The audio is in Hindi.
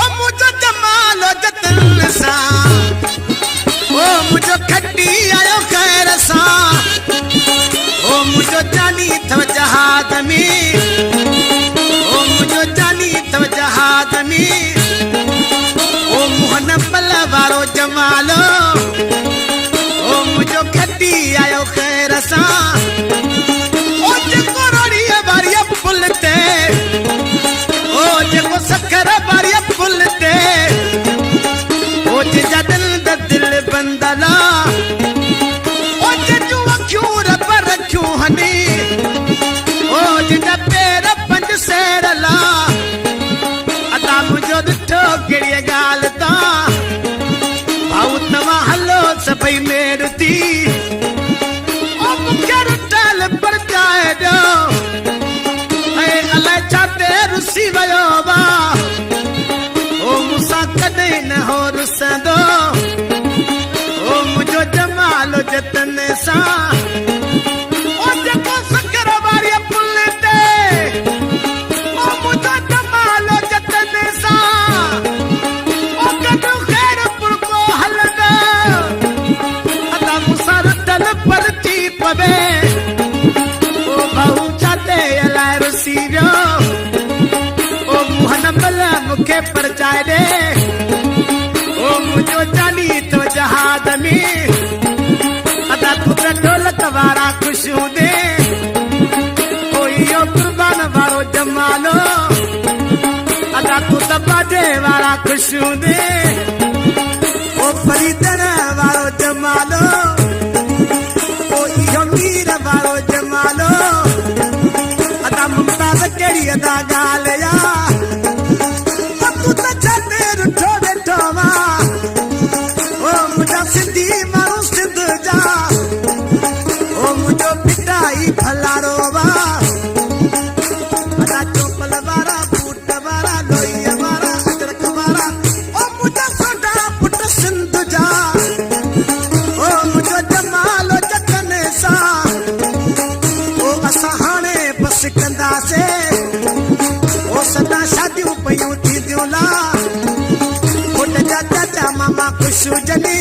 ओ मुझो जमालो जतन सा ओ मुझो खट्टी आयो खैर सा ओ मुझो जानी थव जहाद में ओ मुझो जानी थव जहाद में ओ मोहन पल वारो जमालो ओ मुझो खट्टी आयो खैर सा ओ जेको रोड़ीअ वारीअ पुल ते ओ जेको सखर वारीअ पुल ते ओ जेजा दिल द दिल बंदला ओ जेजू अखियूं रब रखियूं हनी ओ जेजा पैर पंज सेरला अदा मुझो ॾिठो कहिड़ी ॻाल्हि ता भाऊ तव्हां हलो सभई मेर थी ओ मूंखे रुटल परचाए ॾियो ऐं अलाए छा ते रुसी वियो वा ओ मूंसां कॾहिं न हो रुसंदो ओ मुंहिंजो जमालो जतन सां ओ जेको सकर वारीअ पुल ते ओ मुंहिंजो जमालो जतन सां ओ कॾहिं ख़ैर पुरको हलंदो अदा मूंसां रुटल परची पवे ओ भाऊ छा ते अलाए रुसी वियो ओ मोहन बल मूंखे परचाए ॾे ओ मुंहिंजो जानी तो जहाद में अदा तूं त ढोलक वारा ख़ुशियूं ॾे ओ इहो कुर्बान वारो जमालो अदा तूं त बाजे वारा ख़ुशियूं ॾे ओ फरीदण वारो जमालो ओ इहो मीर वारो जमालो अदा मुमताज़ कहिड़ी अदा ॻाल्हि या तूं त छॾे रुठो वेठो वा ओ मुंहिंजा सिंधी माण्हू सिंध जा ओ मुंहिंजो पिटाई फलारो वा अदा चोपल वारा बूट वारा लोईअ वारा अजरक वारा ओ मुंहिंजा सोढा पुट सिंध जा ओ मुंहिंजो जमालो जतन सां ओ असां हाणे बसि कंदासीं ओ सदा शादियूं पयूं थींदियूं ला पुट जा चाचा मामा ख़ुशि हुजनि